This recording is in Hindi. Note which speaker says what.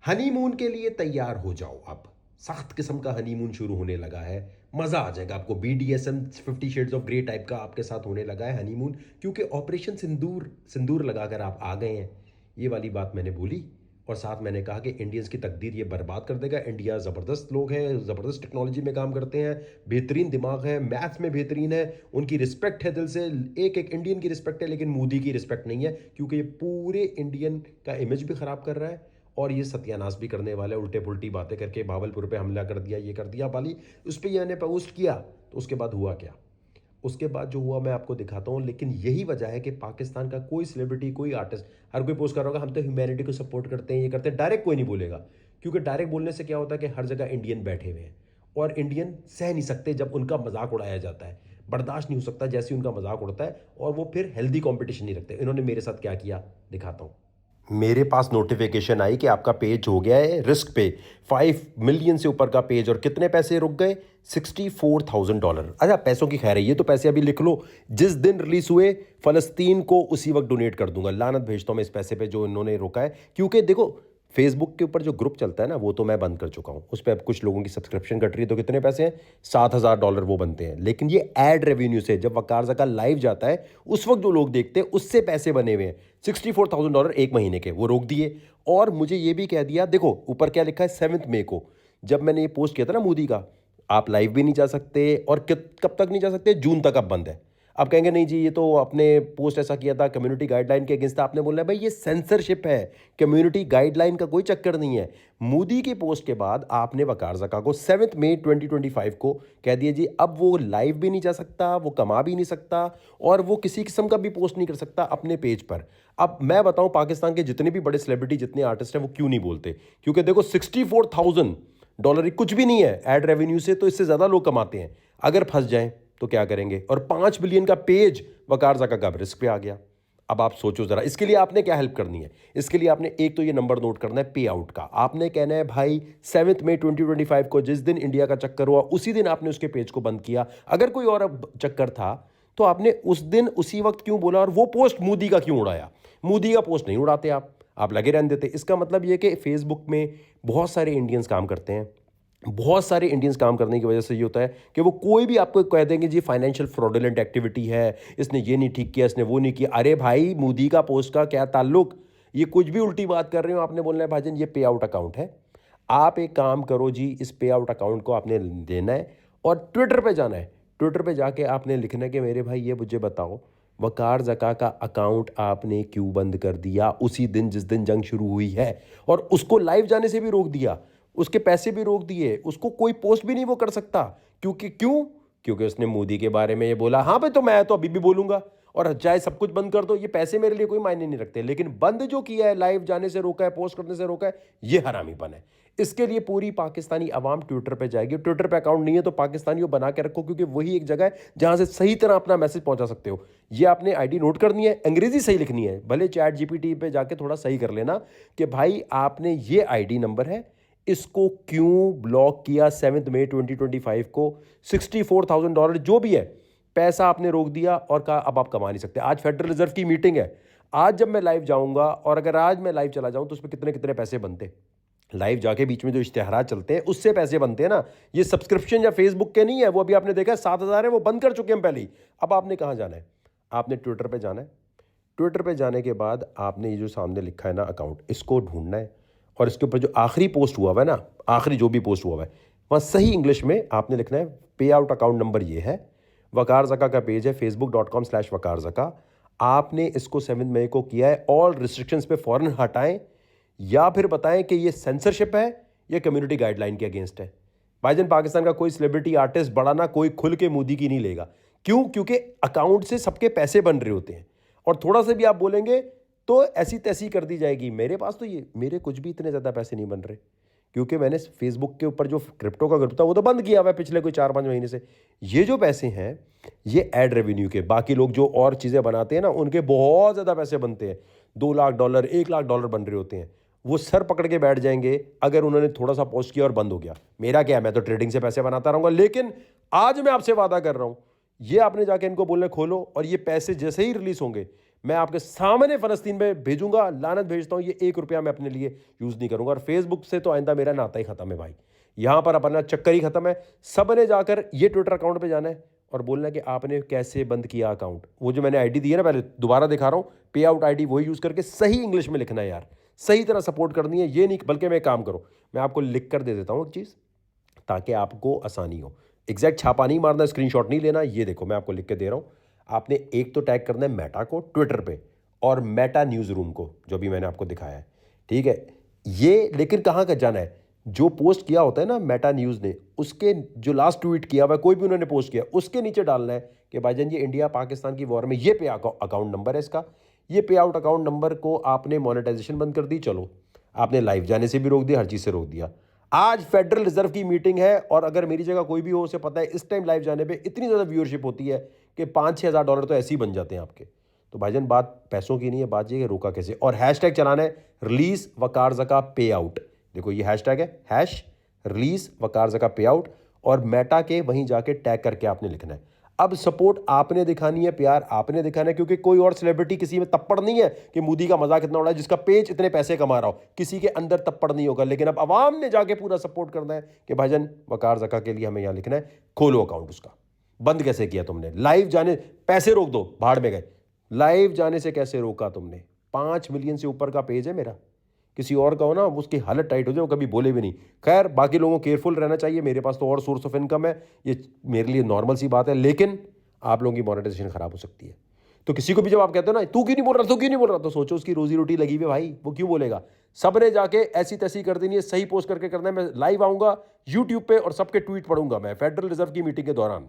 Speaker 1: हनीमून के लिए तैयार हो जाओ। अब सख्त किस्म का हनीमून शुरू होने लगा है। मज़ा आ जाएगा आपको। BDSM 50 shades of grey type का आपके साथ होने लगा है हनीमून, क्योंकि ऑपरेशन सिंदूर सिंदूर लगाकर आप आ गए हैं। ये वाली बात मैंने बोली। और साथ मैंने कहा कि इंडियंस की तकदीर ये बर्बाद कर देगा। इंडिया ज़बरदस्त लोग हैं, ज़बरदस्त टेक्नोलॉजी में काम करते हैं, बेहतरीन दिमाग है, मैथ्स में बेहतरीन है, उनकी रिस्पेक्ट है दिल से। एक एक इंडियन की रिस्पेक्ट है, लेकिन मोदी की रिस्पेक्ट नहीं है, क्योंकि ये पूरे इंडियन का इमेज भी ख़राब कर रहा है और ये सत्यानाश भी करने वाला है। उल्टे पुल्टी बातें करके भावलपुर पे हमला कर दिया, ये कर दिया वाली। उस पर मैंने पोस्ट किया तो उसके बाद हुआ क्या? उसके बाद जो हुआ मैं आपको दिखाता हूँ। लेकिन यही वजह है कि पाकिस्तान का कोई सेलिब्रिटी, कोई आर्टिस्ट, हर कोई पोस्ट कर रहा होगा हम तो ह्यूमैनिटी को सपोर्ट करते हैं, ये करते हैं। डायरेक्ट कोई नहीं बोलेगा, क्योंकि डायरेक्ट बोलने से क्या होता है कि हर जगह इंडियन बैठे हुए हैं और इंडियन सह नहीं सकते जब उनका मजाक उड़ाया जाता है। बर्दाश्त नहीं हो सकता जैसे उनका मजाक उड़ता है, और वो फिर हेल्दी कंपटीशन नहीं रखते। इन्होंने मेरे साथ क्या किया दिखाता हूँ। मेरे पास नोटिफिकेशन आई कि आपका पेज हो गया है रिस्क पे। 5 मिलियन से ऊपर का पेज, और कितने पैसे रुक गए? $64,000। अच्छा, पैसों की खैर है, ये तो पैसे अभी लिख लो। जिस दिन रिलीज हुए फ़लस्तीन को उसी वक्त डोनेट कर दूंगा। लानत भेजता हूँ मैं इस पैसे पे जो इन्होंने रोका है। क्योंकि देखो, फेसबुक के ऊपर जो ग्रुप चलता है ना, वो तो मैं बंद कर चुका हूँ। उस पर अब कुछ लोगों की सब्सक्रिप्शन कट रही है, तो कितने पैसे हैं? $7,000 वो बनते हैं। लेकिन ये एड रेवेन्यू से, जब वकार ज़का लाइव जाता है उस वक्त जो लोग देखते हैं उससे पैसे बने हुए हैं। $64,000 एक महीने के, वो रोक दिए। और मुझे ये भी कह दिया, देखो ऊपर क्या लिखा है, 7 मई को जब मैंने ये पोस्ट किया था ना मोदी का, आप लाइव भी नहीं जा सकते, और कब तक नहीं जा सकते? जून तक अब बंद है। अब कहेंगे नहीं जी, ये तो आपने पोस्ट ऐसा किया था कम्युनिटी गाइडलाइन के अगेंस्ट था। आपने बोला भाई ये सेंसरशिप है, कम्युनिटी गाइडलाइन का कोई चक्कर नहीं है। मोदी की पोस्ट के बाद आपने वकार ज़का को 7 मई 2025 को कह दिया जी अब वो लाइव भी नहीं जा सकता, वो कमा भी नहीं सकता, और वो किसी किस्म का भी पोस्ट नहीं कर सकता अपने पेज पर। अब मैं बताऊं, पाकिस्तान के जितने भी बड़े सेलिब्रिटी, जितने आर्टिस्ट हैं, वो क्यों नहीं बोलते? क्योंकि देखो, $64,000 कुछ भी नहीं है एड रेवेन्यू से, तो इससे ज़्यादा लोग कमाते हैं। अगर फंस जाएं तो क्या करेंगे? और 5 बिलियन का पेज वकार ज़का का रिस्क पे आ गया। अब आप सोचो ज़रा, इसके लिए आपने क्या हेल्प करनी है? इसके लिए आपने एक तो ये नंबर नोट करना है पे आउट का। आपने कहना है भाई 7 मई 2025 को जिस दिन इंडिया का चक्कर हुआ उसी दिन आपने उसके पेज को बंद किया। अगर कोई और चक्कर था तो आपने उस दिन उसी वक्त क्यों बोला, और वो पोस्ट मोदी का क्यों उड़ाया? मोदी का पोस्ट नहीं उड़ाते आप लगे रहने देते। इसका मतलब ये कि फेसबुक में बहुत सारे इंडियंस काम करते हैं। बहुत सारे इंडियंस काम करने की वजह से ये होता है कि वो कोई भी आपको कह देंगे जी फाइनेंशियल फ्रॉडुलेंट एक्टिविटी है, इसने ये नहीं ठीक किया, इसने वो नहीं किया। अरे भाई, मोदी का पोस्ट का क्या ताल्लुक? ये कुछ भी उल्टी बात कर रहे हो, आपने बोलना है भाईजान ये पे आउट अकाउंट है। आप एक काम करो जी, इस पे आउट अकाउंट को आपने देना है और ट्विटर पे जाना है। ट्विटर पे जाके आपने लिखना है कि मेरे भाई ये मुझे बताओ, वकार ज़का का अकाउंट आपने क्यों बंद कर दिया उसी दिन जिस दिन जंग शुरू हुई है, और उसको लाइव जाने से भी रोक दिया, उसके पैसे भी रोक दिए, उसको कोई पोस्ट भी नहीं वो कर सकता। क्योंकि उसने मोदी के बारे में ये बोला। हाँ भाई, तो मैं तो अभी भी बोलूंगा, और चाहे सब कुछ बंद कर दो, ये पैसे मेरे लिए कोई मायने नहीं रखते। लेकिन बंद जो किया है, लाइव जाने से रोका है, पोस्ट करने से रोका है, ये हरामीपन है। इसके लिए पूरी पाकिस्तानी आवाम ट्विटर पे जाएगी। ट्विटर पे अकाउंट नहीं है तो पाकिस्तानियों बना के रखो, क्योंकि वही एक जगह है जहां से सही तरह अपना मैसेज पहुंचा सकते हो। ये आपने आईडी नोट करनी है, अंग्रेजी सही लिखनी है, भले चैट जीपीटी पे जाके थोड़ा सही कर लेना कि भाई आपने ये आईडी नंबर है, इसको क्यों ब्लॉक किया 7 मई 2025 को। $64,000 जो भी है पैसा आपने रोक दिया और कहा अब आप कमा नहीं सकते। आज फेडरल रिजर्व की मीटिंग है, आज जब मैं लाइव जाऊंगा, और अगर आज मैं लाइव चला जाऊं तो उसमें कितने कितने पैसे बनते। लाइव जाके बीच में जो इश्तेहारात चलते हैं उससे पैसे बनते हैं ना। ये सब्सक्रिप्शन या फेसबुक के नहीं है, वो अभी आपने देखा है 7,000 है, वो बंद कर चुके हैं पहले ही। अब आपने कहाँ जाना है? आपने ट्विटर पर जाना है। ट्विटर पे जाने के बाद आपने ये जो सामने लिखा है ना अकाउंट, इसको ढूंढना है, और इसके ऊपर जो आखिरी पोस्ट हुआ हुआ है ना, आखिरी जो भी पोस्ट हुआ हुआ है, वहाँ सही इंग्लिश में आपने लिखना है पे आउट अकाउंट नंबर ये है। वकार ज़का का पेज है facebook.com/वकार ज़का। आपने इसको 7 मई को किया है। ऑल रिस्ट्रिक्शंस पे फ़ौरन हटाएं, या फिर बताएं कि ये सेंसरशिप है, ये कम्युनिटी गाइडलाइन के अगेंस्ट है। भाईजान, पाकिस्तान का कोई सेलिब्रिटी आर्टिस्ट बड़ा ना कोई खुल के मोदी की नहीं लेगा। क्यों? क्योंकि अकाउंट से सबके पैसे बन रहे होते हैं, और थोड़ा सा भी आप बोलेंगे तो ऐसी तैसी कर दी जाएगी। मेरे पास तो ये मेरे कुछ भी इतने ज़्यादा पैसे नहीं बन रहे, क्योंकि मैंने फेसबुक के ऊपर जो क्रिप्टो का ग्रुप था वो तो बंद किया हुआ है पिछले कोई 4-5 महीने से। ये जो पैसे हैं ये एड रेवेन्यू के, बाकी लोग जो और चीज़ें बनाते हैं ना उनके बहुत ज़्यादा पैसे बनते हैं। $2 लाख $1 लाख बन रहे होते हैं। वो सर पकड़ के बैठ जाएंगे अगर उन्होंने थोड़ा सा पोस्ट किया और बंद हो गया। मेरा क्या है, मैं तो ट्रेडिंग से पैसे बनाता रहूँगा। लेकिन आज मैं आपसे वादा कर रहा हूँ, ये आपने जाके इनको बोलने खोलो, और ये पैसे जैसे ही रिलीज होंगे मैं आपके सामने फ़लस्तीन में भेजूंगा, लानत भेजता हूँ, ये 1 रुपया मैं अपने लिए यूज़ नहीं करूँगा। और फेसबुक से तो आइंदा मेरा नाता ही ख़त्म है भाई, यहाँ पर अपना चक्कर ही ख़त्म है। सब ने जाकर ये ट्विटर अकाउंट पे जाना है और बोलना है कि आपने कैसे बंद किया अकाउंट। वो जो मैंने आईडी दी है ना, पहले दोबारा दिखा रहा हूँ, पे आउट आईडी वही यूज़ करके सही इंग्लिश में लिखना है यार, सही तरह सपोर्ट करनी है। ये नहीं, बल्कि मैं एक काम करो, मैं आपको लिख कर दे देता हूँ एक चीज़, ताकि आपको आसानी हो। एग्जैक्ट छापा नहीं मारना, स्क्रीनशॉट नहीं लेना। ये देखो मैं आपको लिख के दे रहा हूँ। आपने एक तो टैग करना है मेटा को ट्विटर पे, और मेटा न्यूज़ रूम को, जो भी मैंने आपको दिखाया है, ठीक है। ये लेकिन कहाँ का जाना है, जो पोस्ट किया होता है ना मेटा न्यूज़ ने, उसके जो लास्ट ट्वीट किया हुआ है, कोई भी उन्होंने पोस्ट किया, उसके नीचे डालना है कि भाईजान ये इंडिया पाकिस्तान की वॉर में ये पे अकाउंट नंबर है इसका, ये पे आउट अकाउंट नंबर को आपने मोनेटाइजेशन बंद कर दी, चलो आपने लाइव जाने से भी रोक दिया, हर चीज़ से रोक दिया। आज फेडरल रिजर्व की मीटिंग है, और अगर मेरी जगह कोई भी हो, उसे पता है इस टाइम लाइव जाने पे इतनी ज़्यादा व्यूअरशिप होती है कि 5-6 हज़ार डॉलर तो ऐसे ही बन जाते हैं आपके। तो भाईजान बात पैसों की नहीं है, बात ये कि रोका कैसे। और हैशटैग चलाना है रिलीज वकार ज़का पे आउट। देखो ये हैशटैग है, हैश रिलीज वकार ज़का पे आउट, और मेटा के वहीं जाके टैग करके आपने लिखना है। अब सपोर्ट आपने दिखानी है, प्यार आपने दिखाना है, क्योंकि कोई और सेलिब्रिटी किसी में तप्पड़ नहीं है कि मोदी का मजाक इतना उड़ा है, जिसका पेज इतने पैसे कमा रहा हो, किसी के अंदर तप्पड़ नहीं होगा। लेकिन अब आवाम ने जाके पूरा सपोर्ट करना है कि भाईजान वकार ज़का के लिए हमें यहाँ लिखना है, खोलो अकाउंट उसका। बंद कैसे किया तुमने, लाइव जाने पैसे रोक दो, भाड़ में गए, लाइव जाने से कैसे रोका तुमने। 5 मिलियन से ऊपर का पेज है मेरा, किसी और का हो ना उसकी हालत टाइट हो जाए, वो कभी बोले भी नहीं। खैर बाकी लोगों को केयरफुल रहना चाहिए, मेरे पास तो और सोर्स ऑफ इनकम है, ये मेरे लिए नॉर्मल सी बात है। लेकिन आप लोगों की मोनेटाइजेशन खराब हो सकती है। तो किसी को भी जब आप कहते हो ना तू क्यों नहीं बोल रहा, तू क्यों नहीं बोल रहा, तो सोचो उसकी रोजी रोटी लगी हुई है भाई, वो क्यों बोलेगा। सब ने जाके ऐसी तैसी कर देनी है, सही पोस्ट करके करना है। मैं लाइव आऊंगा यूट्यूब पे और सबके ट्वीट पढ़ूंगा मैं फेडरल रिजर्व की मीटिंग के दौरान।